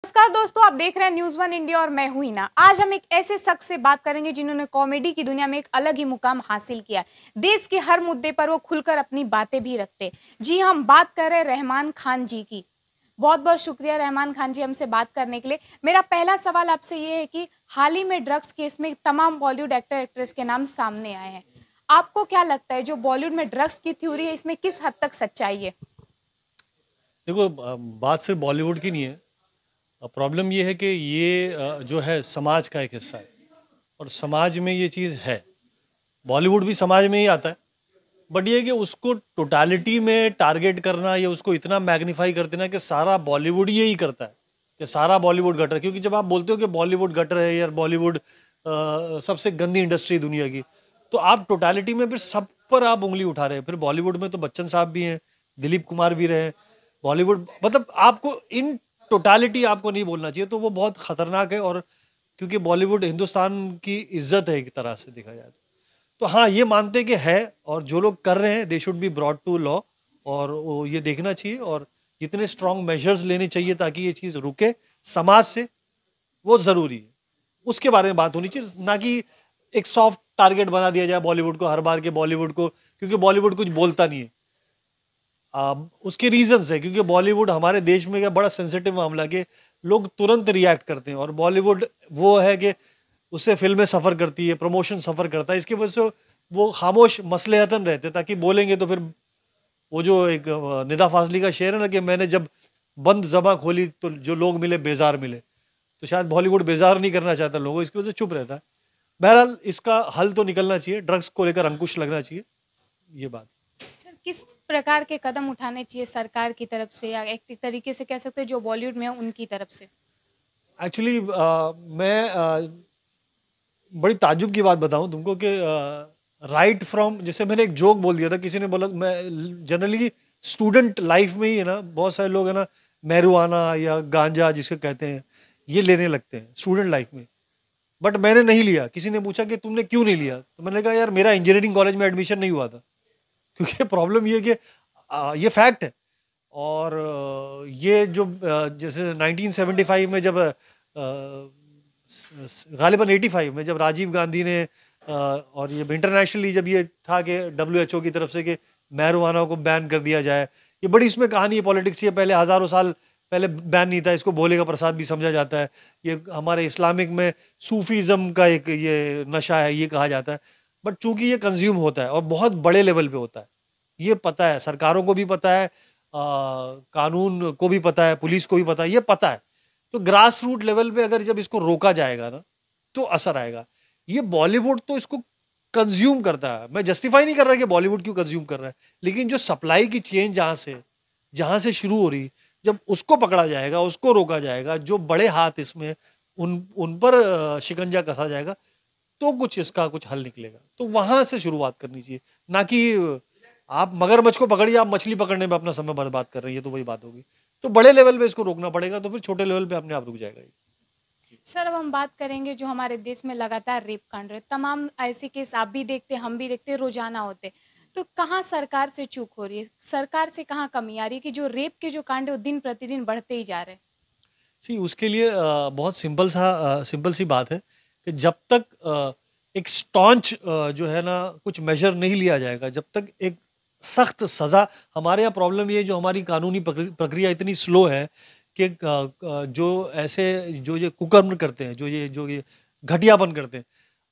नमस्कार दोस्तों, आप देख रहे हैं न्यूज़ वन इंडिया और मैं हूं हिना। आज हम एक ऐसे शख्स से बात करेंगे जिन्होंने कॉमेडी की दुनिया में एक अलग ही मुकाम हासिल किया है। देश के हर मुद्दे पर वो खुलकर अपनी बातें भी रखते हैं। जी, हम बात कर रहे हैं रहमान खान जी की। बहुत बहुत शुक्रिया रहमान खान जी हमसे बात करने के लिए। मेरा पहला सवाल आपसे ये है कि हाल ही में ड्रग्स केस में तमाम बॉलीवुड एक्टर एक्ट्रेस के नाम सामने आए हैं। आपको क्या लगता है जो बॉलीवुड में ड्रग्स की थ्योरी है, इसमें किस हद तक सच्चाई है? देखो, बात सिर्फ बॉलीवुड की नहीं है। प्रॉब्लम ये है कि ये जो है समाज का एक हिस्सा है और समाज में ये चीज़ है। बॉलीवुड भी समाज में ही आता है, बट ये है कि उसको टोटालिटी में टारगेट करना या उसको इतना मैग्नीफाई कर देना कि सारा बॉलीवुड यही करता है, कि सारा बॉलीवुड गटर। क्योंकि जब आप बोलते हो कि बॉलीवुड गटर है या बॉलीवुड सबसे गंदी इंडस्ट्री दुनिया की, तो आप टोटालिटी में फिर सब पर आप उंगली उठा रहे हैं। फिर बॉलीवुड में तो बच्चन साहब भी हैं, दिलीप कुमार भी रहे। बॉलीवुड मतलब आपको इन टोटालिटी आपको नहीं बोलना चाहिए, तो वो बहुत खतरनाक है। और क्योंकि बॉलीवुड हिंदुस्तान की इज्जत है एक तरह से देखा जाए तो हाँ, ये मानते हैं कि है। और जो लोग कर रहे हैं they should be brought to law, और वो ये देखना चाहिए और जितने स्ट्रॉन्ग मेजर्स लेने चाहिए ताकि ये चीज़ रुके समाज से, वो ज़रूरी है। उसके बारे में बात होनी चाहिए, ना कि एक सॉफ्ट टारगेट बना दिया जाए बॉलीवुड को हर बार के बॉलीवुड को, क्योंकि बॉलीवुड कुछ बोलता नहीं है। उसके रीजंस है, क्योंकि बॉलीवुड हमारे देश में क्या बड़ा सेंसिटिव मामला है कि लोग तुरंत रिएक्ट करते हैं, और बॉलीवुड वो है कि उससे फिल्में सफ़र करती है, प्रमोशन सफ़र करता है। इसकी वजह से वो खामोश मसलहतन रहते हैं, ताकि बोलेंगे तो फिर वो जो एक निदा फाजली का शेर है ना कि मैंने जब बंद ज़बां खोली तो जो लोग मिले बेजार मिले। तो शायद बॉलीवुड बेजार नहीं करना चाहता लोगों को, इसकी वजह से चुप रहता है। बहरहाल इसका हल तो निकलना चाहिए, ड्रग्स को लेकर अंकुश लगना चाहिए, ये बात। सर, किस प्रकार के कदम उठाने चाहिए सरकार की तरफ से या एक तरीके से कह सकते हैं जो बॉलीवुड में है उनकी तरफ से? एक्चुअली मैं बड़ी ताज्जुब की बात बताऊं तुमको कि राइट फ्रॉम, जैसे मैंने एक जोक बोल दिया था, किसी ने बोला, मैं जनरली स्टूडेंट लाइफ में ही है ना, बहुत सारे लोग है ना मैरुआना या गांजा जिसको कहते हैं, ये लेने लगते हैं स्टूडेंट लाइफ में। बट मैंने नहीं लिया। किसी ने पूछा कि तुमने क्यों नहीं लिया, तो मैंने कहा यार मेरा इंजीनियरिंग कॉलेज में एडमिशन नहीं हुआ था। क्योंकि प्रॉब्लम ये है कि ये फैक्ट है। और ये जो जैसे 1975 में जब गालिबन 85 में जब राजीव गांधी ने और ये इंटरनेशनली जब ये था कि WHO की तरफ से कि मैरिजुआना को बैन कर दिया जाए, ये बड़ी इसमें कहानी है, पॉलिटिक्स। ये पहले हज़ारों साल पहले बैन नहीं था, इसको भोले का प्रसाद भी समझा जाता है। ये हमारे इस्लामिक में सूफीज़्म का एक ये नशा है, ये कहा जाता है। बट चूंकि ये कंज्यूम होता है और बहुत बड़े लेवल पे होता है, ये पता है, सरकारों को भी पता है, कानून को भी पता है, पुलिस को भी पता है, ये पता है। तो ग्रास रूट लेवल पे अगर जब इसको रोका जाएगा ना, तो असर आएगा। ये बॉलीवुड तो इसको कंज्यूम करता है, मैं जस्टिफाई नहीं कर रहा कि बॉलीवुड क्यों कंज्यूम कर रहा है, लेकिन जो सप्लाई की चेन जहां से शुरू हो रही, जब उसको पकड़ा जाएगा, उसको रोका जाएगा, जो बड़े हाथ इसमें उन उन पर शिकंजा कसा जाएगा, तो कुछ इसका कुछ हल निकलेगा। तो वहां से शुरुआत करनी चाहिए, ना कि आप मगरमच्छ को पकड़िए, आप मछली पकड़ने में अपना समय बर्बाद कर रहे हैं, ये तो वही बात होगी। तो बड़े लेवल पे इसको रोकना पड़ेगा, तो फिर छोटे लेवल पे अपने आप रुक जाएगा ये। सर, अब हम बात करेंगे जो हमारे देश में लगातार रेप कांड रहे, तमाम ऐसे केस आप भी देखते, हम भी देखते, रोजाना होते। तो कहाँ सरकार से चूक हो रही है? सरकार से कहाँ कमी आ रही है कि जो रेप के जो कांड है वो दिन प्रतिदिन बढ़ते ही जा रहे हैं? सी उसके लिए बहुत सिंपल सी बात है कि जब तक एक स्टॉन्च जो है ना कुछ मेजर नहीं लिया जाएगा, जब तक एक सख्त सज़ा। हमारे यहाँ प्रॉब्लम ये है, जो हमारी कानूनी प्रक्रिया इतनी स्लो है कि जो ऐसे जो ये कुकर्म करते हैं, जो ये घटियापन करते हैं,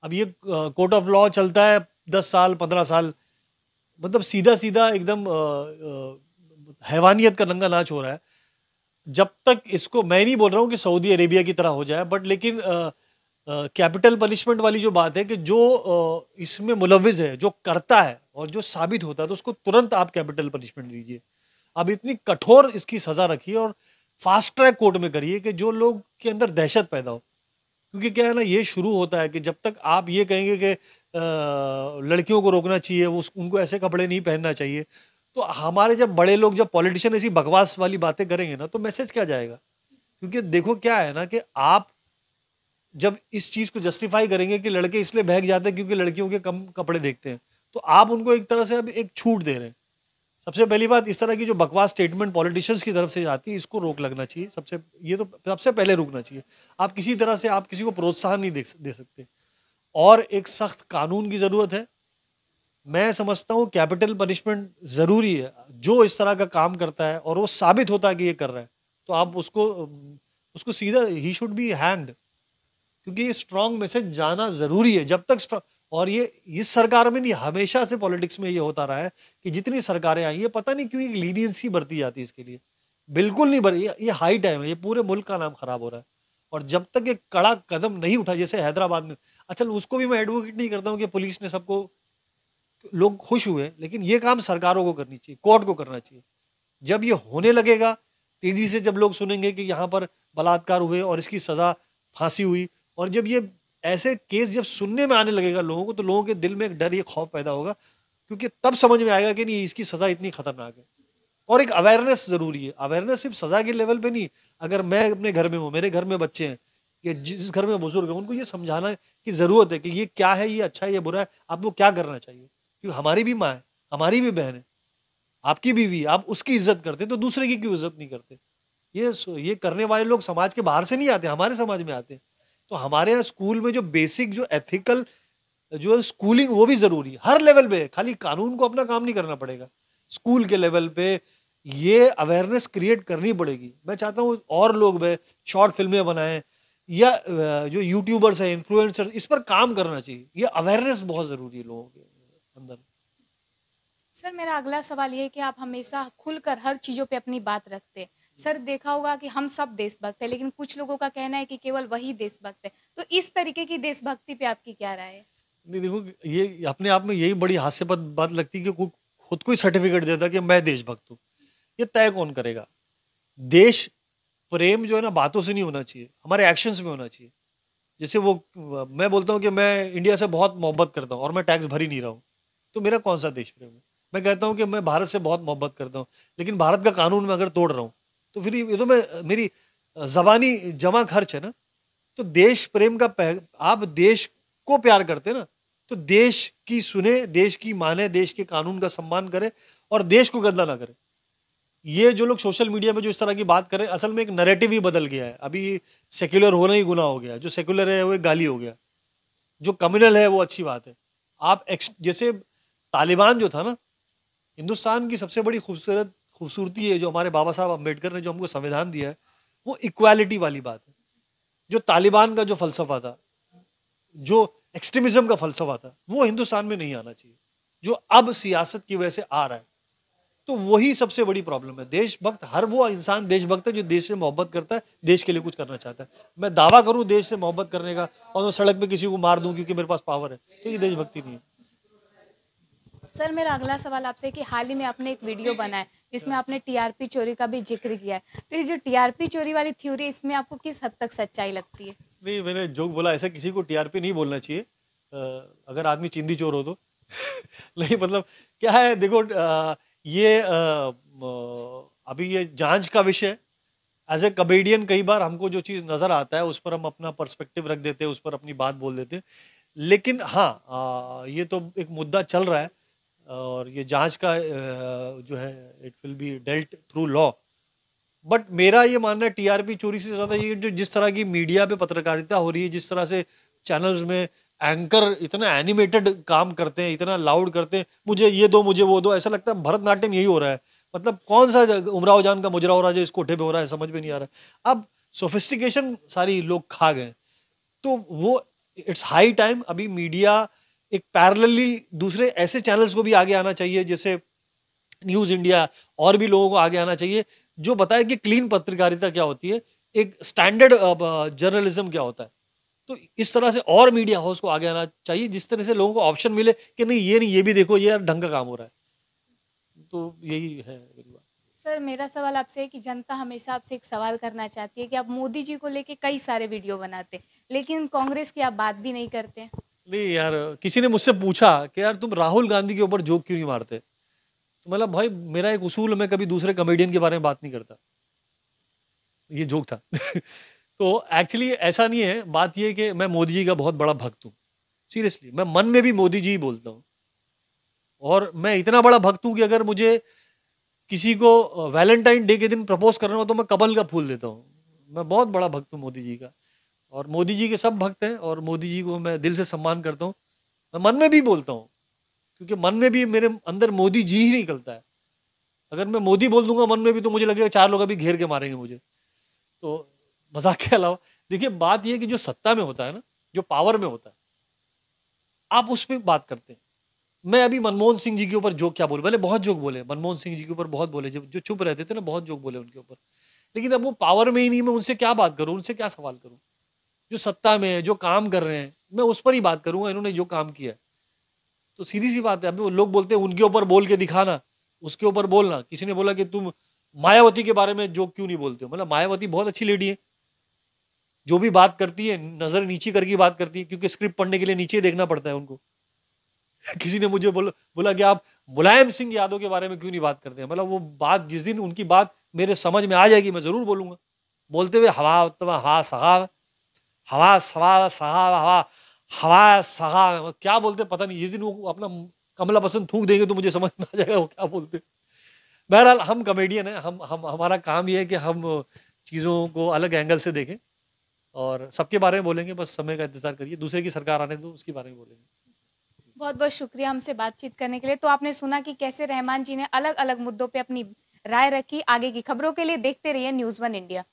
अब ये कोर्ट ऑफ लॉ चलता है 10 साल 15 साल, मतलब सीधा सीधा एकदम हैवानियत का नंगा नाच हो रहा है। जब तक इसको, मैं नहीं बोल रहा हूँ कि सऊदी अरेबिया की तरह हो जाए, बट लेकिन कैपिटल पनिशमेंट वाली जो बात है कि जो इसमें मुलविज़ है, जो करता है और जो साबित होता है, तो उसको तुरंत आप कैपिटल पनिशमेंट दीजिए। अब इतनी कठोर इसकी सज़ा रखिए और फास्ट ट्रैक कोर्ट में करिए कि जो लोग के अंदर दहशत पैदा हो। क्योंकि क्या है ना, ये शुरू होता है कि जब तक आप ये कहेंगे कि लड़कियों को रोकना चाहिए, उनको ऐसे कपड़े नहीं पहनना चाहिए, तो हमारे जब बड़े लोग, जब पॉलिटिशियन ऐसी बकवास वाली बातें करेंगे ना, तो मैसेज क्या जाएगा? क्योंकि देखो क्या है ना कि आप जब इस चीज़ को जस्टिफाई करेंगे कि लड़के इसलिए बहक जाते हैं क्योंकि लड़कियों के कम कपड़े देखते हैं, तो आप उनको एक तरह से अब एक छूट दे रहे हैं। सबसे पहली बात, इस तरह की जो बकवास स्टेटमेंट पॉलिटिशियंस की तरफ से आती है, इसको रोक लगना चाहिए। ये तो सबसे पहले रुकना चाहिए। आप किसी तरह से आप किसी को प्रोत्साहन नहीं दे सकते। और एक सख्त कानून की ज़रूरत है। मैं समझता हूँ कैपिटल पनिशमेंट ज़रूरी है। जो इस तरह का काम करता है और वो साबित होता है कि ये कर रहा है, तो आप उसको सीधा ही शुड बी हैंग्ड, क्योंकि ये स्ट्रॉन्ग मैसेज जाना ज़रूरी है। जब तक स्ट्रॉन्ग, और ये इस सरकार में नहीं, हमेशा से पॉलिटिक्स में ये होता रहा है कि जितनी सरकारें आई हैं, पता नहीं क्यों एक लीनियंसी बरती जाती है इसके लिए। बिल्कुल नहीं बर ये हाई टाइम है, ये पूरे मुल्क का नाम खराब हो रहा है। और जब तक एक कड़ा कदम नहीं उठा, जैसे हैदराबाद में, अच्छा उसको भी मैं एडवोकेट नहीं करता हूँ कि पुलिस ने सबको, लोग खुश हुए, लेकिन ये काम सरकारों को करनी चाहिए, कोर्ट को करना चाहिए। जब ये होने लगेगा, तेजी से जब लोग सुनेंगे कि यहाँ पर बलात्कार हुए और इसकी सजा फांसी हुई, और जब ये ऐसे केस जब सुनने में आने लगेगा लोगों को, तो लोगों के दिल में एक डर, ये खौफ पैदा होगा, क्योंकि तब समझ में आएगा कि नहीं, इसकी सजा इतनी खतरनाक है। और एक अवेयरनेस जरूरी है। अवेयरनेस सिर्फ सजा के लेवल पे नहीं। अगर मैं अपने घर में हूँ, मेरे घर में बच्चे हैं, या जिस घर में बुजुर्ग है, उनको ये समझाना की जरूरत है कि ये क्या है, ये अच्छा है, ये बुरा है, आपको क्या करना चाहिए। क्योंकि हमारी भी माँ है, हमारी भी बहन है, आपकी बीवी है, आप उसकी इज्जत करते हैं, तो दूसरे की क्यों इज्जत नहीं करते। ये करने वाले लोग समाज के बाहर से नहीं आते, हमारे समाज में आते हैं। तो हमारे यहाँ स्कूल में जो बेसिक, जो एथिकल, जो स्कूलिंग, वो भी जरूरी है हर लेवल पे। खाली कानून को अपना काम नहीं करना पड़ेगा, स्कूल के लेवल पे ये अवेयरनेस क्रिएट करनी पड़ेगी। मैं चाहता हूँ और लोग वे शॉर्ट फिल्में बनाएं, या जो यूट्यूबर्स हैं, इन्फ्लुएंसर, इस पर काम करना चाहिए। ये अवेयरनेस बहुत जरूरी है लोगों के अंदर। सर, मेरा अगला सवाल ये है कि आप हमेशा खुलकर हर चीज़ों पे अपनी बात रखते हैं। सर, देखा होगा कि हम सब देशभक्त हैं, लेकिन कुछ लोगों का कहना है कि केवल वही देशभक्त है। तो इस तरीके की देशभक्ति पे आपकी क्या राय है? नहीं देखो, ये अपने आप में यही बड़ी हास्यास्पद बात लगती है कि खुद को ही सर्टिफिकेट देता कि मैं देशभक्त हूँ। ये तय कौन करेगा? देश प्रेम जो है ना, बातों से नहीं होना चाहिए, हमारे एक्शंस में होना चाहिए। जैसे मैं बोलता हूँ कि मैं इंडिया से बहुत मोहब्बत करता हूँ और मैं टैक्स भर ही नहीं रहा हूँ, तो मेरा कौन सा देश प्रेम है? मैं कहता हूँ कि मैं भारत से बहुत मोहब्बत करता हूँ, लेकिन भारत का कानून मैं अगर तोड़ रहा हूँ, तो फिर ये तो मेरी जबानी जमा खर्च है ना। तो देश प्रेम का आप देश को प्यार करते हैं ना, तो देश की सुने, देश की माने, देश के कानून का सम्मान करे, और देश को गंदा ना करे। ये जो लोग सोशल मीडिया में जो इस तरह की बात कर रहे हैं, असल में एक नैरेटिव ही बदल गया है। अभी सेक्युलर होना ही गुनाह हो गया, जो सेक्युलर है वो एक गाली हो गया, जो कम्युनल है वो अच्छी बात है। जैसे तालिबान जो था ना, हिंदुस्तान की सबसे बड़ी खूबसूरती है, जो हमारे बाबा साहब अम्बेडकर ने जो हमको संविधान दिया है, वो इक्वालिटी वाली बात है। जो तालिबान का जो फलसफा था, जो एक्सट्रीमिज्म का फलसफा था, वो हिंदुस्तान में नहीं आना चाहिए, जो अब सियासत की वजह से आ रहा है। तो वही सबसे बड़ी प्रॉब्लम है। देशभक्त, हर वो इंसान देशभक्त है जो देश से मोहब्बत करता है, देश के लिए कुछ करना चाहता है। मैं दावा करूं देश से मोहब्बत करने का, और मैं सड़क पे किसी को मार दूं क्योंकि मेरे पास पावर है, तो ये देशभक्ति नहीं है। सर, मेरा अगला सवाल आपसे है कि हाल ही में आपने एक वीडियो बनाया जिसमें आपने टीआरपी चोरी का भी जिक्र किया है। तो ये जो टीआरपी चोरी वाली थ्योरी, इसमें आपको किस हद तक सच्चाई लगती है? नहीं, मैंने जोक बोला, ऐसा किसी को टीआरपी नहीं बोलना चाहिए, अगर आदमी चिंदी चोर हो तो। नहीं मतलब क्या है, देखो, अभी ये जांच का विषय। एज ए कॉमेडियन कई बार हमको जो चीज़ नज़र आता है, उस पर हम अपना पर्सपेक्टिव रख देते हैं, उस पर अपनी बात बोल देते हैं। लेकिन हाँ, ये तो एक मुद्दा चल रहा है, और ये जांच का जो है, it will be dealt through law. But मेरा ये मानना है, टीआरपी चोरी से ज़्यादा ये जो जिस तरह की मीडिया पे पत्रकारिता हो रही है, जिस तरह से चैनल्स में एंकर इतना एनिमेटेड काम करते हैं, इतना लाउड करते हैं, मुझे ये दो, मुझे वो दो, ऐसा लगता है भरतनाट्यम यही हो रहा है। मतलब कौन सा उमराव जान का मुजरा हो रहा है जो इस कोठे पे हो रहा है, समझ में नहीं आ रहा है। अब सोफिस्टिकेशन सारी लोग खा गए, तो वो इट्स हाई टाइम अभी मीडिया एक पैरेलली दूसरे ऐसे चैनल्स को भी आगे आना चाहिए, जैसे न्यूज़ इंडिया, और भी लोगों को आगे आना चाहिए, जो बताए कि क्लीन पत्रकारिता क्या होती है, एक स्टैंडर्ड जर्नलिज्म क्या होता है। तो इस तरह से और मीडिया हाउस को आगे आना चाहिए, जिस तरह से लोगों को ऑप्शन मिले कि नहीं, ये नहीं, ये भी देखो, ये यार ढंग का काम हो रहा है। तो यही है मेरी बात। सर, मेरा सवाल आपसे है कि जनता हमेशा आपसे एक सवाल करना चाहती है कि आप मोदी जी को लेके कई सारे वीडियो बनाते हैं, लेकिन कांग्रेस की आप बात भी नहीं करते हैं। नहीं यार, किसी ने मुझसे पूछा कि यार तुम राहुल गांधी के ऊपर जोक क्यों नहीं मारते, तो मतलब भाई, मेरा एक उसूल है, मैं कभी दूसरे कॉमेडियन के बारे में बात नहीं करता। ये जोक था। तो एक्चुअली ऐसा नहीं है, बात ये है कि मैं मोदी जी का बहुत बड़ा भक्त हूँ। सीरियसली, मैं मन में भी मोदी जी ही बोलता हूँ। और मैं इतना बड़ा भक्त हूँ कि अगर मुझे किसी को वैलेंटाइन डे के दिन प्रपोज करना हो तो मैं कमल का फूल देता हूँ। मैं बहुत बड़ा भक्त हूँ मोदी जी का, और मोदी जी के सब भक्त हैं, और मोदी जी को मैं दिल से सम्मान करता हूँ। मैं मन में भी बोलता हूँ, क्योंकि मन में भी मेरे अंदर मोदी जी ही निकलता है। अगर मैं मोदी बोल दूंगा मन में भी, तो मुझे लगेगा 4 लोग अभी घेर के मारेंगे मुझे। तो मजाक के अलावा देखिए, बात ये है कि जो सत्ता में होता है ना, जो पावर में होता है, आप उस पे बात करते हैं। मैं अभी मनमोहन सिंह जी के ऊपर जोक क्या बोलूं, पहले बहुत जोक बोले मनमोहन सिंह जी के ऊपर, बहुत बोले, जब जो चुप रहते थे ना, बहुत जोक बोले उनके ऊपर। लेकिन अब वो पावर में ही नहीं, मैं उनसे क्या बात करूं, उनसे क्या सवाल करूं? जो सत्ता में है, जो काम कर रहे हैं, मैं उस पर ही बात करूंगा, इन्होंने जो काम किया है। तो सीधी सी बात है, अभी वो लोग बोलते हैं उनके ऊपर बोल के दिखाना, उसके ऊपर बोलना। किसी ने बोला कि तुम मायावती के बारे में जोक क्यों नहीं बोलते हो? मतलब मायावती बहुत अच्छी लेडी है, जो भी बात करती है नजर नीचे करके बात करती है, क्योंकि स्क्रिप्ट पढ़ने के लिए नीचे देखना पड़ता है उनको। किसी ने मुझे बोला कि आप मुलायम सिंह यादव के बारे में क्यों नहीं बात करते हैं? मतलब वो बात, जिस दिन उनकी बात मेरे समझ में आ जाएगी, मैं जरूर बोलूंगा। बोलते हुए हवा उत्तमा हवा सहा, हवा सवा सहा हवा, हवा सहा, क्या बोलते पता नहीं। जिस दिन वो अपना कमला पसंद थूक देंगे तो मुझे समझ में आ जाएगा वो क्या बोलते। बहरहाल हम कॉमेडियन हैं, हम हमारा काम ये है कि हम चीज़ों को अलग एंगल से देखें, और सबके बारे में बोलेंगे। बस समय का इंतजार करिए, दूसरे की सरकार आने दो, उसके बारे में बोलेंगे। बहुत बहुत शुक्रिया हमसे बातचीत करने के लिए। तो आपने सुना कि कैसे रहमान जी ने अलग अलग मुद्दों पे अपनी राय रखी। आगे की खबरों के लिए देखते रहिए न्यूज़ वन इंडिया।